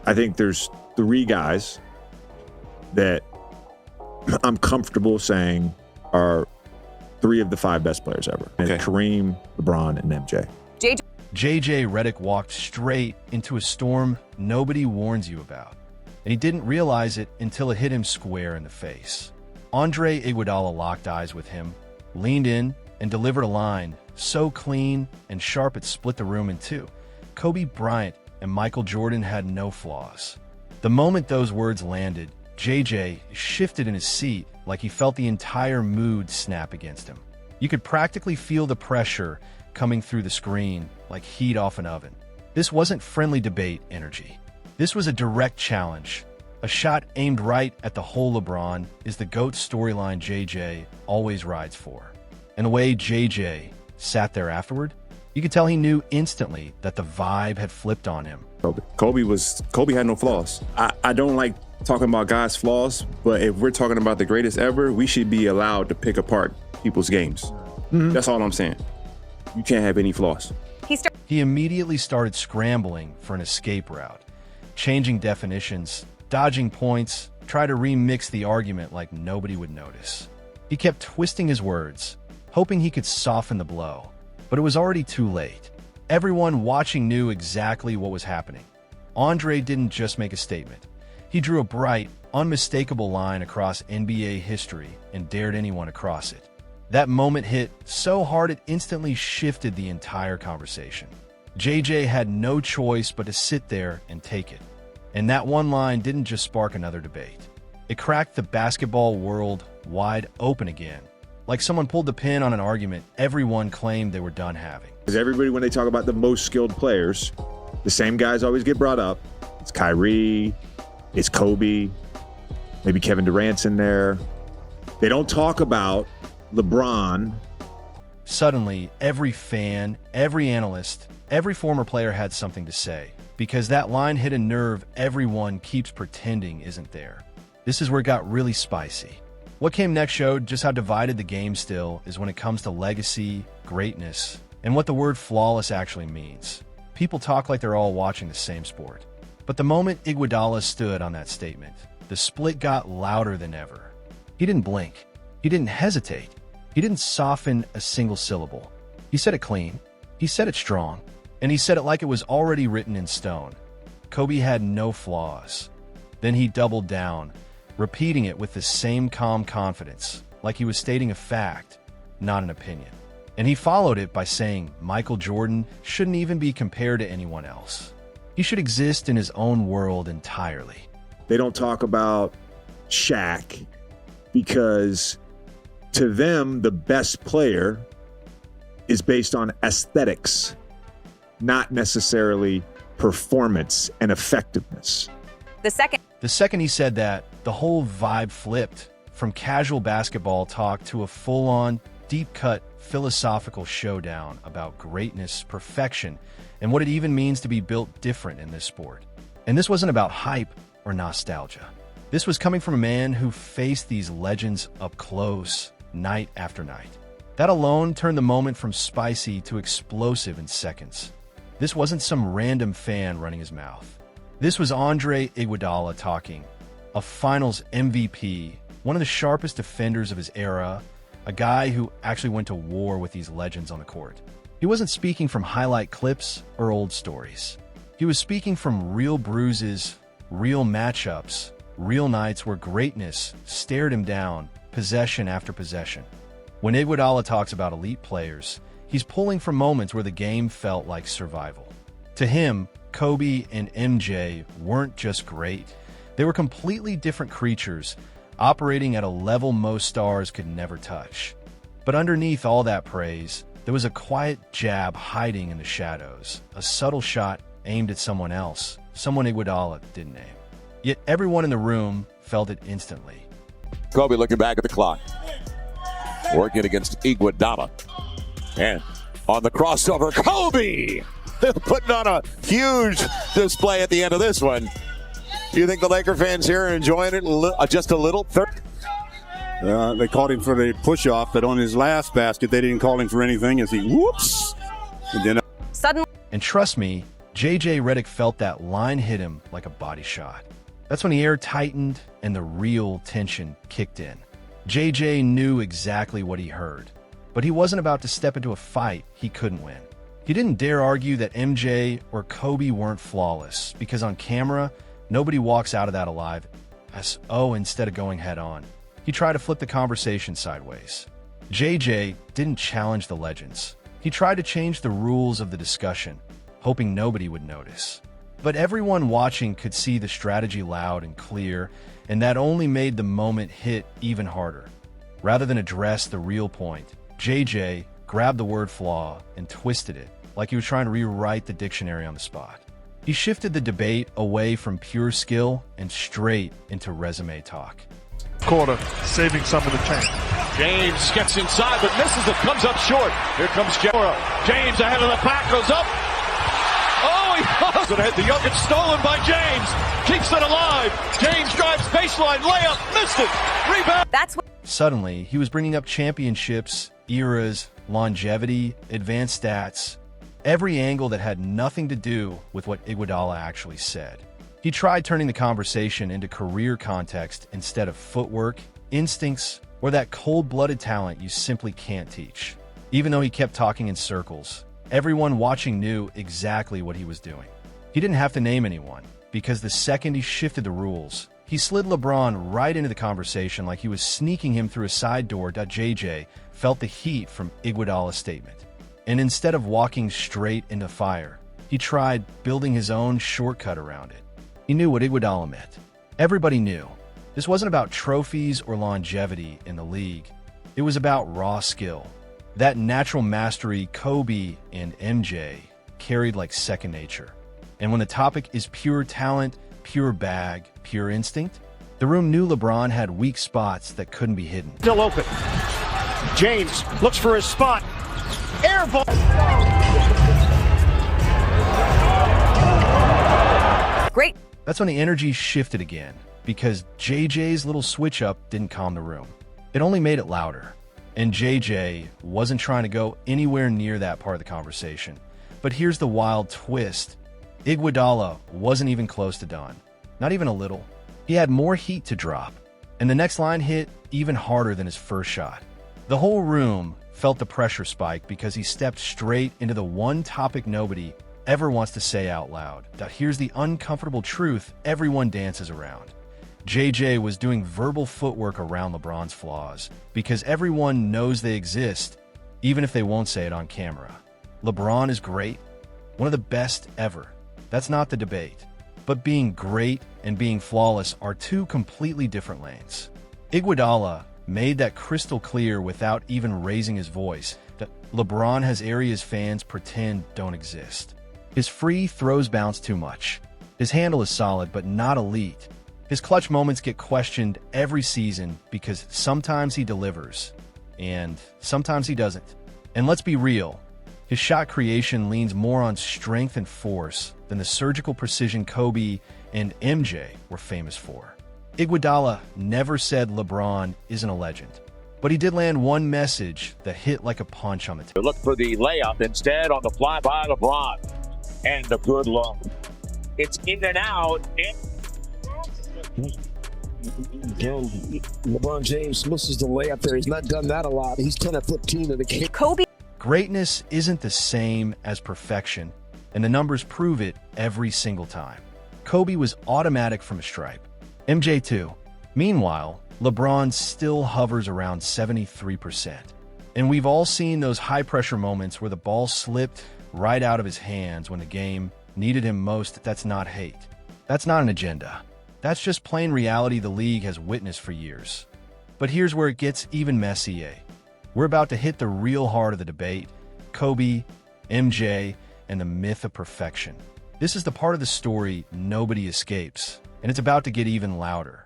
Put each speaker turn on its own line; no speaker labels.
I think there's three guys that I'm comfortable saying are three of the five best players ever.
Okay.
Kareem, LeBron, and MJ.
JJ Redick walked straight into a storm nobody warns you about, and he didn't realize it until it hit him square in the face. Andre Iguodala locked eyes with him, leaned in, and delivered a line so clean and sharp it split the room in two. Kobe Bryant and Michael Jordan had no flaws. The moment those words landed, JJ shifted in his seat like he felt the entire mood snap against him. You could practically feel the pressure coming through the screen like heat off an oven. This wasn't friendly debate energy. This was a direct challenge. A shot aimed right at the whole LeBron is the GOAT storyline JJ always rides for. And the way JJ sat there afterward, you could tell he knew instantly that the vibe had flipped on him.
Kobe had no flaws. I don't like talking about guys' flaws, but if we're talking about the greatest ever, we should be allowed to pick apart people's games. That's all I'm saying. You can't have any flaws.
He immediately started scrambling for an escape route, changing definitions, dodging points, try to remix the argument like nobody would notice. He kept twisting his words, hoping he could soften the blow, but it was already too late. Everyone watching knew exactly what was happening. Andre didn't just make a statement. He drew a bright, unmistakable line across NBA history and dared anyone across it. That moment hit so hard it instantly shifted the entire conversation. JJ had no choice but to sit there and take it. And that one line didn't just spark another debate. It cracked the basketball world wide open again. Like someone pulled the pin on an argument everyone claimed they were done having.
Because everybody, when they talk about the most skilled players, the same guys always get brought up. It's Kyrie, it's Kobe, maybe Kevin Durant's in there. They don't talk about LeBron.
Suddenly, every fan, every analyst, every former player had something to say, because that line hit a nerve everyone keeps pretending isn't there. This is where it got really spicy. What came next showed just how divided the game still is when it comes to legacy, greatness, and what the word flawless actually means. People talk like they're all watching the same sport. But the moment Iguodala stood on that statement, the split got louder than ever. He didn't blink. He didn't hesitate. He didn't soften a single syllable. He said it clean. He said it strong. And he said it like it was already written in stone. Kobe had no flaws. Then he doubled down, repeating it with the same calm confidence, like he was stating a fact, not an opinion. And he followed it by saying Michael Jordan shouldn't even be compared to anyone else. He should exist in his own world entirely.
They don't talk about Shaq because to them, the best player is based on aesthetics, not necessarily performance and effectiveness.
The second he said that, the whole vibe flipped from casual basketball talk to a full-on, deep-cut philosophical showdown about greatness, perfection, and what it even means to be built different in this sport. And this wasn't about hype or nostalgia. This was coming from a man who faced these legends up close, night after night. That alone turned the moment from spicy to explosive in seconds. This wasn't some random fan running his mouth. This was Andre Iguodala talking, a finals MVP, one of the sharpest defenders of his era, a guy who actually went to war with these legends on the court. He wasn't speaking from highlight clips or old stories. He was speaking from real bruises, real matchups, real nights where greatness stared him down, possession after possession. When Iguodala talks about elite players, he's pulling from moments where the game felt like survival. To him, Kobe and MJ weren't just great. They were completely different creatures, operating at a level most stars could never touch. But underneath all that praise, there was a quiet jab hiding in the shadows, a subtle shot aimed at someone else, someone Iguodala didn't name. Yet everyone in the room felt it instantly.
Kobe looking back at the clock. Working against Iguodala. And on the crossover, Kobe! Putting on a huge display at the end of this one. Do you think the Laker fans here are enjoying it just a little?
They called him for the push-off, but on his last basket, they didn't call him for anything as he whoops. And then
And trust me, JJ Redick felt that line hit him like a body shot. That's when the air tightened and the real tension kicked in. JJ knew exactly what he heard, but he wasn't about to step into a fight he couldn't win. He didn't dare argue that MJ or Kobe weren't flawless, because on camera, nobody walks out of that alive. Instead of going head on, he tried to flip the conversation sideways. JJ didn't challenge the legends. He tried to change the rules of the discussion, hoping nobody would notice. But everyone watching could see the strategy loud and clear, and that only made the moment hit even harder. Rather than address the real point, JJ grabbed the word flaw and twisted it like he was trying to rewrite the dictionary on the spot. He shifted the debate away from pure skill and straight into resume talk.
Quarter, saving some of the tank.
James gets inside but misses it, comes up short. Here comes James ahead of the pack, goes up. Oh, he falls it ahead. The Youngest stolen by James. Keeps it alive. James drives baseline, layup, missed it. Rebound.
Suddenly, he was bringing up championships, eras, longevity, advanced stats, every angle that had nothing to do with what Iguodala actually said. He tried turning the conversation into career context instead of footwork, instincts, or that cold-blooded talent you simply can't teach. Even though he kept talking in circles, everyone watching knew exactly what he was doing. He didn't have to name anyone, because the second he shifted the rules, he slid LeBron right into the conversation like he was sneaking him through a side door. JJ felt the heat from Iguodala's statement. And instead of walking straight into fire, he tried building his own shortcut around it. He knew what Iguodala meant. Everybody knew. This wasn't about trophies or longevity in the league. It was about raw skill. That natural mastery Kobe and MJ carried like second nature. And when the topic is pure talent, pure bag, pure instinct, the room knew LeBron had weak spots that couldn't be hidden.
Still open. James looks for his spot. Air ball.
Great.
That's when the energy shifted again, because JJ's little switch-up didn't calm the room. It only made it louder. And JJ wasn't trying to go anywhere near that part of the conversation. But here's the wild twist. Iguodala wasn't even close to done. Not even a little. He had more heat to drop. And the next line hit even harder than his first shot. The whole room felt the pressure spike because he stepped straight into the one topic nobody ever wants to say out loud. That here's the uncomfortable truth everyone dances around. JJ was doing verbal footwork around LeBron's flaws because everyone knows they exist, even if they won't say it on camera. LeBron is great, one of the best ever. That's not the debate. But being great and being flawless are two completely different lanes. Iguodala made that crystal clear without even raising his voice, that LeBron has areas fans pretend don't exist. His free throws bounce too much. His handle is solid but not elite. His clutch moments get questioned every season because sometimes he delivers, and sometimes he doesn't. And let's be real, his shot creation leans more on strength and force than the surgical precision Kobe and MJ were famous for. Iguodala never said LeBron isn't a legend, but he did land one message that hit like a punch on the table.
Look for the layup instead on the fly by LeBron. And a good look. It's in and out.
Again, LeBron James misses the layup there. He's not done that a lot. He's 10 of 15 in the game.
Kobe.
Greatness isn't the same as perfection, and the numbers prove it every single time. Kobe was automatic from a stripe. MJ too. Meanwhile, LeBron still hovers around 73%. And we've all seen those high-pressure moments where the ball slipped right out of his hands when the game needed him most. That's not hate. That's not an agenda. That's just plain reality the league has witnessed for years. But here's where it gets even messy. We're about to hit the real heart of the debate: Kobe, MJ, and the myth of perfection. This is the part of the story nobody escapes, and it's about to get even louder.